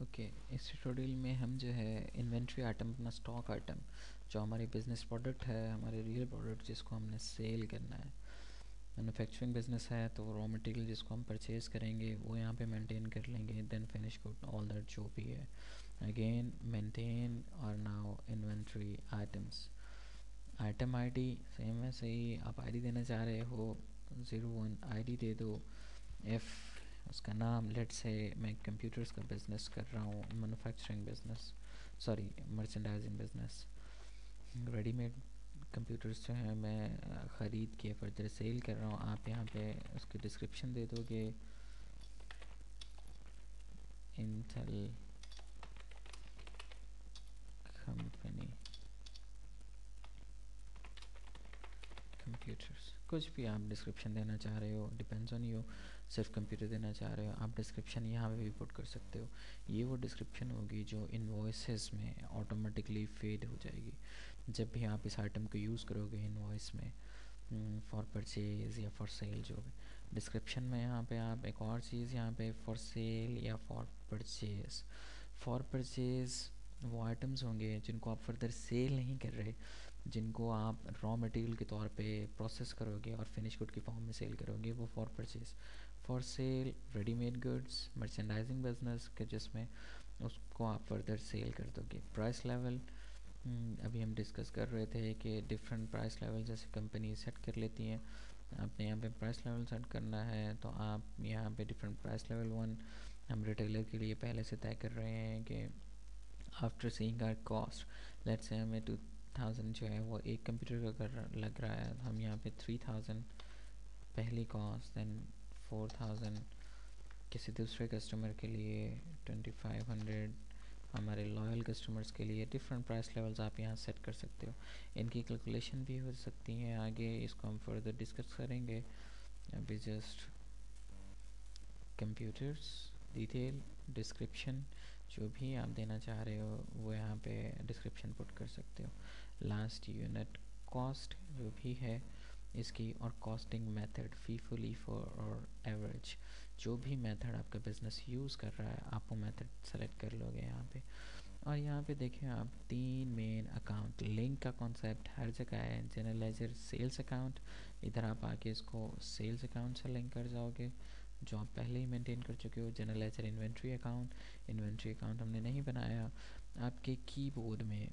Okay, इस tutorial में हम जो है इन्वेंट्री आइटम, अपना स्टॉक आइटम जो हमारी बिजनेस प्रोडक्ट है, हमारे रियल प्रोडक्ट जिसको हमने सेल करना है। मैन्युफैक्चरिंग बिजनेस है तो रॉ मटेरियल जिसको हम परचेज करेंगे वो यहाँ पे मेंटेन कर लेंगे, then finish good all that जो भी है। अगेन मेंटेन और now inventory items. Item ID same वैसे ही आप आईडी देना चाह रहे हो 01 आईडी दे दो। इफ़ उसका नाम लेट से मैं कंप्यूटर्स का बिज़नेस कर रहा हूँ, manufacturing business, sorry merchandising business. Readymade computers जो हैं मैं ख़रीद के फर्दर सेल कर रहा हूँ। आप यहाँ पे उसकी डिस्क्रिप्शन दे दोगे, इंटेल कंपनी कंप्यूटर्स, कुछ भी आप डिस्क्रिप्शन देना चाह रहे हो, डिपेंड्स ऑन यू। सिर्फ कंप्यूटर देना चाह रहे हो आप डिस्क्रिप्शन यहाँ पे भी पुट कर सकते हो। ये वो डिस्क्रिप्शन होगी जो इनवॉइसेस में ऑटोमेटिकली फेड हो जाएगी जब भी आप इस आइटम को यूज़ करोगे इनवॉइस में, फॉर परचेज़ या फॉर सेल जो भी। डिस्क्रिप्शन में यहाँ पे आप एक और चीज़ यहाँ पे फॉर सेल या फॉर परचेज़। फॉर परचेज़ वो आइटम्स होंगे जिनको आप फर्दर सेल नहीं कर रहे, जिनको आप रॉ मटेरियल के तौर पे प्रोसेस करोगे और फिनिश गुड की फॉर्म में सेल करोगे, वो for purchase. For sale readymade goods, merchandising business के जिसमें उसको आप फर्दर सेल कर दोगे। प्राइस लेवल, अभी हम डिस्कस कर रहे थे कि डिफरेंट प्राइस लेवल जैसे कंपनी सेट कर लेती हैं। आपने यहाँ पे प्राइस लेवल सेट करना है तो आप यहाँ पे डिफरेंट प्राइस लेवल वन हम रिटेलर के लिए पहले से तय कर रहे हैं कि after seeing our cost, let's say हमें 2000 जो है वो एक कंप्यूटर का कर लग रहा है, हम यहाँ पे 3000 पहली कॉस्ट, देन 4000 किसी दूसरे कस्टमर के लिए, 2500 हमारे लॉयल कस्टमर्स के लिए। डिफरेंट प्राइस लेवल्स आप यहाँ सेट कर सकते हो। इनकी कैलकुलेशन भी हो सकती है आगे, इसको हम फर्दर डिस्कस करेंगे। अभी जस्ट कंप्यूटर्स डिटेल डिस्क्रिप्शन जो भी आप देना चाह रहे हो वो यहाँ पे डिस्क्रिप्शन पुट कर सकते हो। लास्ट यूनिट कॉस्ट जो भी है इसकी, और कॉस्टिंग मेथड फीफो लीफो और एवरेज, जो भी मेथड आपका बिजनेस यूज़ कर रहा है आप वो मेथड सेलेक्ट कर लोगे यहाँ पे। और यहाँ पे देखें आप तीन मेन अकाउंट लिंक का कॉन्सेप्ट हर जगह है। जनरल लेजर सेल्स अकाउंट, इधर आप आके इसको सेल्स अकाउंट से लिंक कर जाओगे जो आप पहले ही मेंटेन कर चुके हो। जनरल लेजर इन्वेंट्री अकाउंट हमने नहीं बनाया। आपके कीबोर्ड में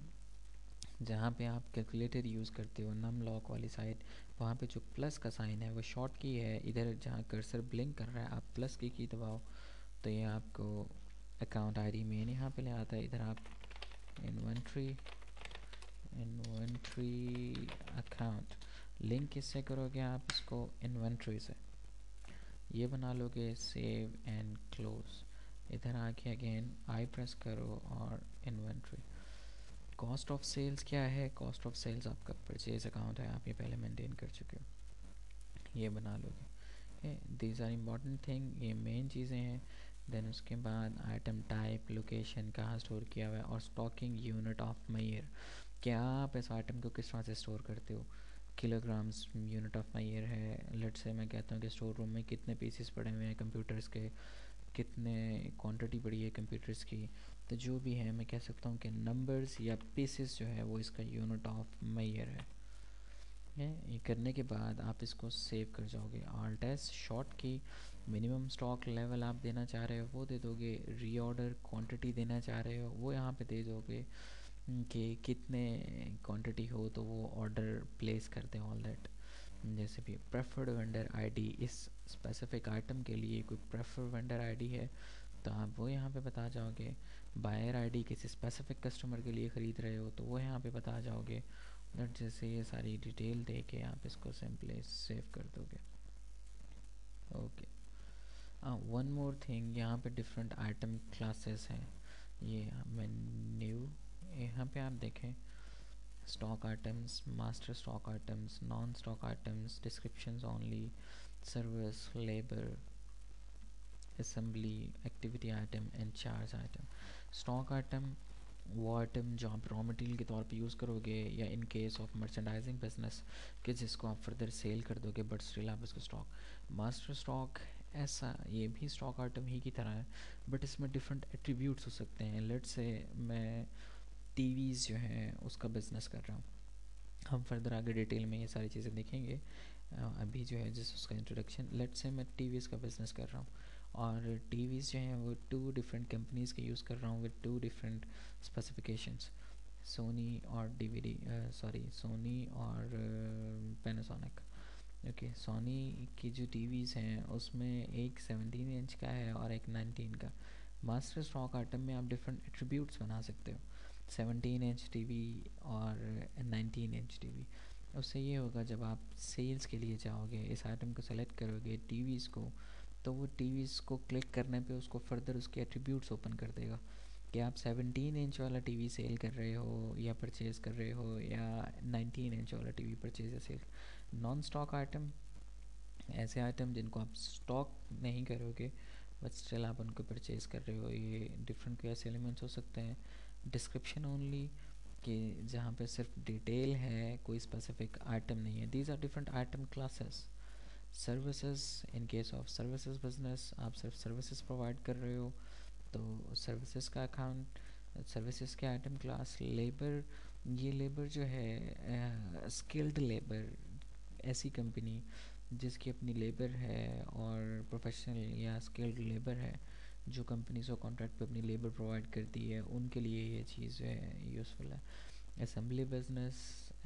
जहाँ पे आप कैलकुलेटर यूज़ करते हो नम लॉक वाली साइड, वहाँ पे जो प्लस का साइन है वो शॉर्ट की है। इधर जहाँ कर्सर ब्लिंक कर रहा है आप प्लस की दबाओ तो ये आपको अकाउंट आईडी मेन यहाँ पे ले आता है। इधर आप इन्वेंट्री अकाउंट लिंक किससे करोगे, आप इसको इन्वेंट्री से ये बना लोगे। सेव एंड क्लोज, इधर आके अगेन आई प्रेस करो और इन्वेंट्री। कॉस्ट ऑफ सेल्स क्या है, कॉस्ट ऑफ सेल्स आपका परचेज अकाउंट है, आप ये पहले मेंटेन कर चुके हो, ये बना लोगे। दीज आर इम्पॉर्टेंट थिंग, ये मेन चीज़ें हैं। देन उसके बाद आइटम टाइप, लोकेशन कहाँ स्टोर किया हुआ है, और स्टॉकिंग यूनिट ऑफ मेयर, क्या आप इस आइटम को किस तरह से स्टोर करते हो। किलोग्राम्स यूनिट ऑफ मेयर है। लेट से मैं कहता हूँ कि स्टोर रूम में कितने पीसेस पड़े हुए हैं कंप्यूटर्स के, कितने क्वांटिटी पड़ी है कंप्यूटर्स की, तो जो भी है मैं कह सकता हूँ कि नंबर्स या पीसेस जो है वो इसका यूनिट ऑफ मेयर है। ये करने के बाद आप इसको सेव कर जाओगे। ऑल्ट एस शॉर्ट की। मिनिमम स्टॉक लेवल आप देना चाह रहे हो वो दे दोगे, रीऑर्डर क्वांटिटी देना चाह रहे हो वो यहाँ पे दे दोगे कि कितने क्वांटिटी हो तो वो ऑर्डर प्लेस कर दें ऑल दैट। जैसे भी प्रेफर्ड वेंडर आईडी, इस स्पेसिफिक आइटम के लिए कोई प्रेफर्ड वेंडर आईडी है तो आप वो यहाँ पे बता जाओगे। बायर आईडी किसी स्पेसिफिक कस्टमर के लिए ख़रीद रहे हो तो वो यहाँ पे बता जाओगे। दैट जैसे ये सारी डिटेल दे के आप इसको सिंपली सेव कर दोगे। ओके, वन मोर थिंग, यहाँ पे डिफरेंट आइटम क्लासेस हैं। ये मेन्यू, यहाँ पे आप देखें stock items, master stock items, non stock items, descriptions only, service, labour, assembly, activity item and charge item. Stock item वो आइटम जो आप रॉ मटेरियल के तौर पे यूज़ करोगे, या इन केस ऑफ मर्चेंडाइजिंग बिजनेस कि जिसको आप फर्दर सेल कर दोगे बट स्टिल आप इसको स्टॉक। मास्टर स्टॉक ऐसा ये भी स्टॉक आइटम ही की तरह है, बट इसमें डिफरेंट एट्रीब्यूट्स हो सकते हैं। लेट्स से मैं टीवीज़ जो है उसका बिज़नेस कर रहा हूँ। हम फर्दर आगे डिटेल में ये सारी चीज़ें देखेंगे। अभी जो है जस्ट उसका इंट्रोडक्शन। लेट्स से मैं टीवीज़ का बिज़नेस कर रहा हूँ और टीवीज़ जो हैं वो 2 डिफरेंट कंपनीज़ के यूज़ कर रहा हूँ विद 2 डिफरेंट स्पेसिफिकेशंस, सोनी और डीवीडी, सॉरी सोनी और पैनासोनिक। ओके, सोनी की जो टीवीज़ हैं उसमें एक 17 इंच का है और एक 19 का। मास्टर स्टॉक आइटम में आप डिफरेंट एट्रीब्यूट्स बना सकते हो, 17 इंच टीवी और 19 इंच टीवी। उससे ये होगा जब आप सेल्स के लिए जाओगे, इस आइटम को सेलेक्ट करोगे टीवीज़ को, तो वो टीवीज़ को क्लिक करने पे उसको फर्दर उसके एट्रीब्यूट्स ओपन कर देगा कि आप 17 इंच वाला टीवी सेल कर रहे हो या परचेज़ कर रहे हो, या 19 इंच वाला टीवी परचेज़ या सेल। नॉन स्टॉक आइटम, ऐसे आइटम जिनको आप स्टॉक नहीं करोगे बट स्टिल आप उनको परचेज़ कर रहे हो। ये डिफरेंट कैसे एलिमेंट्स हो सकते हैं। डिस्क्रिप्शन ओनली, कि जहाँ पे सिर्फ डिटेल है, कोई स्पेसिफिक आइटम नहीं है। These are different item classes. Services, in case of services business आप सिर्फ सर्विसेज प्रोवाइड कर रहे हो तो सर्विसेज का अकाउंट, सर्विसेज के आइटम क्लास। लेबर, ये लेबर जो है स्किल्ड लेबर, ऐसी कंपनी जिसकी अपनी लेबर है और प्रोफेशनल या स्किल्ड लेबर है जो कंपनी को कॉन्ट्रैक्ट पे अपनी लेबर प्रोवाइड करती है, उनके लिए ये चीज़ जो है यूज़फुल है। असेंबली बिजनेस,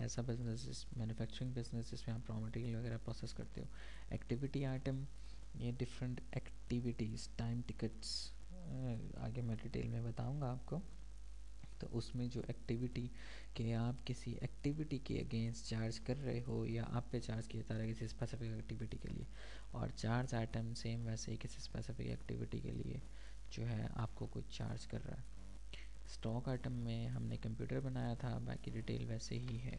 ऐसा बिजनेस जिस मैन्युफैक्चरिंग बिजनेस जिसमें आप रॉ मटेरियल वगैरह प्रोसेस करते हो। एक्टिविटी आइटम, ये डिफरेंट एक्टिविटीज़, टाइम टिकट्स, आगे मैं डिटेल में बताऊंगा आपको। तो उसमें जो एक्टिविटी कि आप किसी एक्टिविटी के अगेंस्ट चार्ज कर रहे हो या आप पे चार्ज किया जा रहा है किसी स्पेसिफिक एक्टिविटी के लिए, और चार्ज आइटम सेम वैसे ही किसी स्पेसिफिक एक्टिविटी के लिए जो है आपको कुछ चार्ज कर रहा है। स्टॉक आइटम में हमने कंप्यूटर बनाया था, बाकी डिटेल वैसे ही है।